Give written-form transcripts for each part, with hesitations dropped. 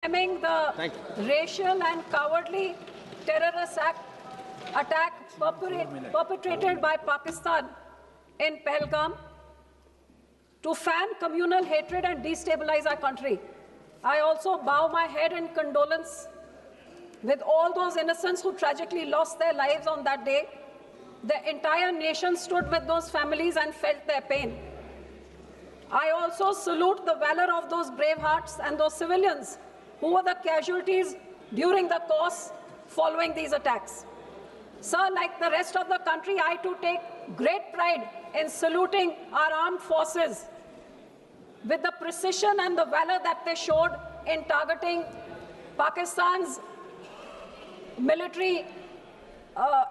condemning the racial and cowardly terrorist attack perpetrated by Pakistan in Pahalgam to fan communal hatred and destabilize our country. I also bow my head in condolence with all those innocents who tragically lost their lives on that day. The entire nation stood with those families and felt their pain. I also salute the valor of those brave hearts and those civilians who were the casualties during the course following these attacks. Sir, like the rest of the country, I too take great pride in saluting our armed forces with the precision and the valor that they showed in targeting Pakistan's military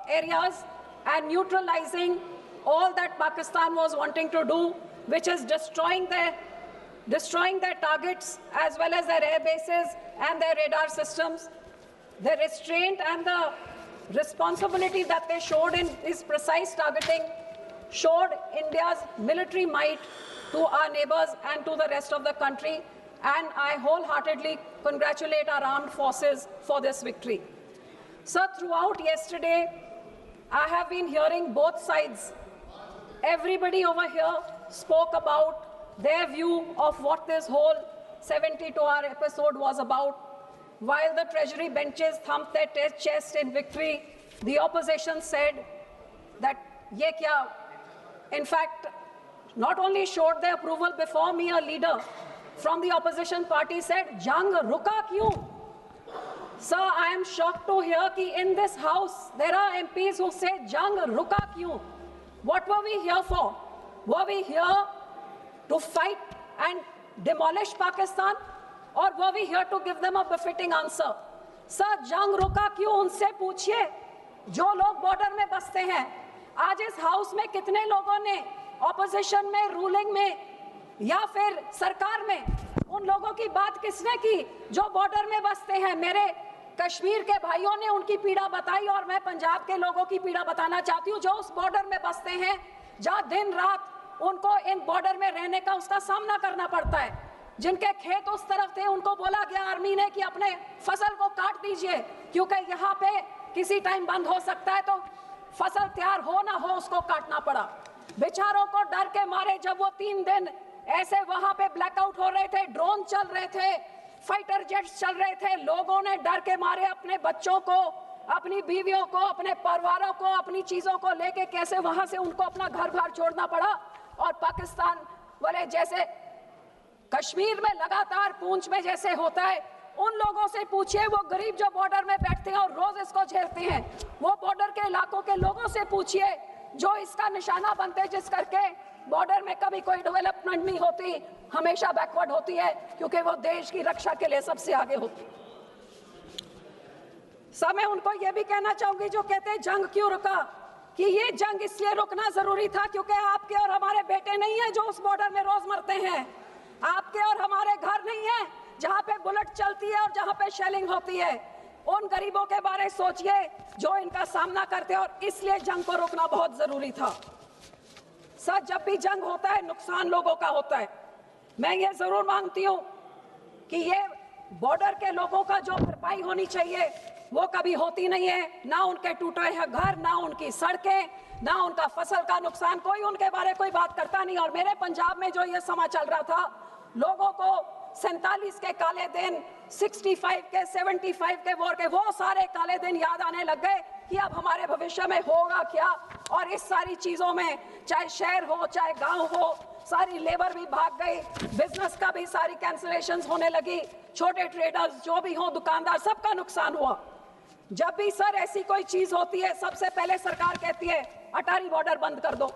areas and neutralizing all that Pakistan was wanting to do, which is destroying their targets as well as their air bases and their radar systems. The restraint and the responsibility that they showed in this precise targeting showed India's military might to our neighbors and to the rest of the country, and I wholeheartedly congratulate our armed forces for this victory. Sir, throughout yesterday, I have been hearing both sides. Everybody over here spoke about their view of what this whole 72-hour episode was about. While the Treasury benches thumped their chest in victory, the opposition said that ye kya? In fact, not only showed their approval before me, a leader from the opposition party said, "Jang ruka kyun?" Sir, I am shocked to hear that in this house there are MPs who say, "Jang ruka kyun?" What were we here for? Were we here to fight and demolish Pakistan, or were we here to give them a befitting answer? Sir, jang रुका क्यों उनसे पूछिए जो लोग border में बसते हैं. आज इस हाउस में कितने लोगों ने ऑपोजिशन में, रूलिंग में या फिर सरकार में उन लोगों की बात किसने की जो बॉर्डर में बसते हैं? मेरे कश्मीर के भाइयों ने उनकी पीड़ा बताई और मैं पंजाब के लोगों की पीड़ा बताना चाहती हूँ जो उस बॉर्डर में बसते हैं, जहाँ दिन रात उनको इन बॉर्डर में रहने का उसका सामना करना पड़ता है. जिनके खेत उस तरफ थे उनको बोला गया आर्मी ने कि अपने फसल को काट दीजिए क्योंकि यहाँ पे किसी टाइम बंद हो सकता है, तो फसल तैयार हो ना हो उसको काटना पड़ा. बेचारों को डर के मारे जब वो 3 दिन ऐसे वहां पे ब्लैकआउट हो रहे थे, ड्रोन चल रहे थे, फाइटर जेट्स चल रहे थे, लोगों ने डर के मारे अपने बच्चों को, अपनी बीवियों को, अपने परिवारों को, अपनी चीजों को लेके कैसे वहां से उनको अपना घर बार छोड़ना पड़ा. और पाकिस्तान वाले जैसे कश्मीर में लगातार पूंछ में जैसे होता है, उन लोगों से पूछिए, वो गरीब जो बॉर्डर में बैठते हैं और रोज इसको झेलते हैं, वो बॉर्डर के इलाकों के लोगों से पूछिए जो इसका निशाना बनते हैं, जिस करके बॉर्डर में कभी कोई डेवलपमेंट नहीं होती, हमेशा बैकवर्ड होती है क्योंकि वो देश की रक्षा के लिए सबसे आगे होती. सब मैं उनको ये भी कहना चाहूंगी जो कहते हैं जंग क्यों रुका, कि ये जंग इसलिए रुकना जरूरी था क्योंकि आपके और हमारे बेटे नहीं है जो उस बॉर्डर में रोज मरते हैं. आपके और हमारे घर नहीं है जहां पे बुलेट चलती है और जहां पे शेलिंग होती है. उन गरीबों के बारे में सोचिए जो इनका सामना करते हैं, और इसलिए जंग को रोकना बहुत जरूरी था. सर, जब भी जंग होता है नुकसान लोगों का होता है. मैं ये जरूर मांगती हूँ कि ये बॉर्डर के लोगों का जो भरपाई होनी चाहिए वो कभी होती नहीं है. ना उनके टूटे हैं घर, ना उनकी सड़कें, ना उनका फसल का नुकसान, कोई उनके बारे कोई बात करता नहीं. और मेरे पंजाब में जो ये समा चल रहा था, लोगों को 47 के काले दिन, 65 के, 75 के वॉर के, वो सारे काले दिन याद आने लग गए कि अब हमारे भविष्य में होगा क्या. और इस सारी चीजों में चाहे शहर हो चाहे गांव हो, सारी लेबर भी भाग गई, बिजनेस का भी सारी कैंसिलेशंस होने लगी, छोटे ट्रेडर्स जो भी हो, दुकानदार, सबका नुकसान हुआ. जब भी सर ऐसी कोई चीज होती है, सबसे पहले सरकार कहती है अटारी बॉर्डर बंद कर दो.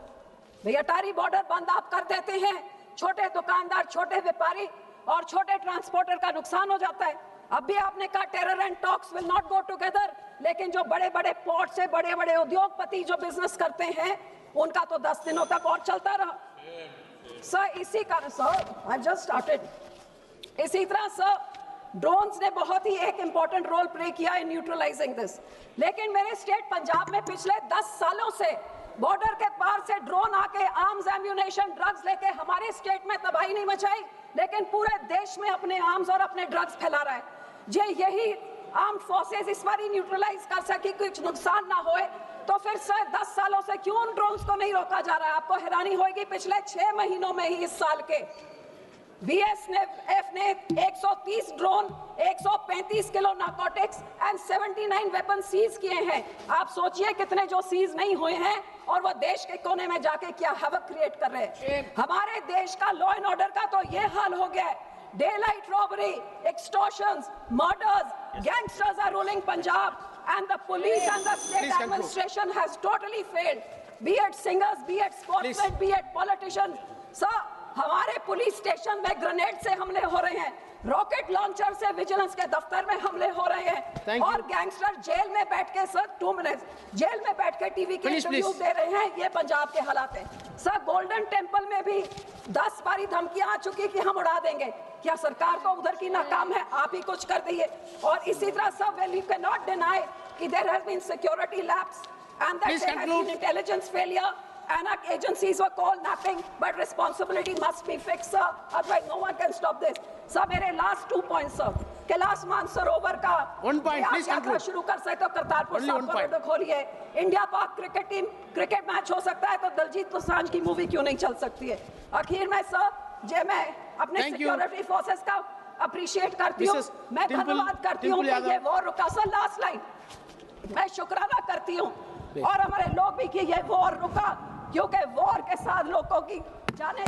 भाई अटारी बॉर्डर बंद आप कर देते हैं, छोटे दुकानदार, छोटे व्यापारी और छोटे ट्रांसपोर्टर का नुकसान हो जाता है. अब भी आपने कहा terror and talks will not go together, लेकिन जो बड़े बड़े पोर्ट से बड़े बड़े उद्योगपति जो बिजनेस करते हैं उनका तो 10 दिनों तक और चलता रहा. सर, इसी कारण सर आई जस्ट स्टार्टेड. इसी तरह सर ड्रोन्स ने बहुत ही एक इंपॉर्टेंट रोल प्ले किया इन न्यूट्रलाइजिंग दिस. लेकिन मेरे स्टेट पंजाब में पिछले 10 सालों से बॉर्डर के पार से ड्रोन आके आर्म्स, एम्यूनेशन, ड्रग्स लेके हमारे स्टेट में तबाही नहीं मचाई, लेकिन पूरे देश में अपने आर्म्स और अपने ड्रग्स फैला रहा है. जे यही आर्म्ड फोर्सेस इस बार न्यूट्रलाइज कर सके, कुछ नुकसान ना होए, तो फिर 10 सालों से क्यों उन ड्रोन्स को नहीं रोका जा रहा है? आपको हैरानी होगी, पिछले 6 महीनों में ही इस साल के बीएसएफ ने 130 drone, 135 kilo narcotics and 79 weapon seize किए हैं। आप सोचिए कितने जो सीज नहीं हुए हैं और वो देश के कोने में जाके क्या हैवक क्रिएट कर रहे हैं। हमारे देश का लॉ एंड ऑर्डर का तो ये हाल हो गया है, daylight robbery, extortions, murders, gangsters are ruling Punjab and the police and the state administration has totally failed, be it singers, be it sportsmen, be it politicians. Sir, हमारे पुलिस स्टेशन में grenade से हमले हो रहे हैं, रॉकेट लॉन्चर से vigilance के दफ्तर में हमले हो रहे हैं, और गैंगस्टर जेल में बैठ के सर 2 मिनट जेल में बैठ के टीवी के इंटरव्यू दे रहे हैं। ये पंजाब के हालात हैं। सर, गोल्डन टेम्पल में भी 10 बारी धमकियां आ चुकी कि हम उड़ा देंगे। क्या सरकार को उधर की नाकाम है? आप ही कुछ कर दीजिए। और इसी तरह सब well you can not deny कि there has been security lapse and that there has been intelligence failure. ANAC agencies were called napping, but responsibility must be fixed, sir. Otherwise, no one can stop this. Sir, मेरे last 2 points, sir. Kailash Mansarovar का 1 point, please conclude. शुरू कर सकते तो करतारपुर साहब को खोलिए। India पाक क्रिकेट टीम क्रिकेट मैच हो सकता है तो दलजीत दोसांझ की मूवी क्यों नहीं चल सकती है? आखिर में सर, मैं अपने सिक्योरिटी फोर्सेस का अप्रिशिएट करती हूँ, मैं धन्यवाद करती हूँ कि ये वॉर रुका। सर, लास्ट लाइन, मैं शुक्राना करती हूँ और हमारे लोग भी कि ये वॉर रुका, क्योंकि वॉर के साथ लोगों की जाने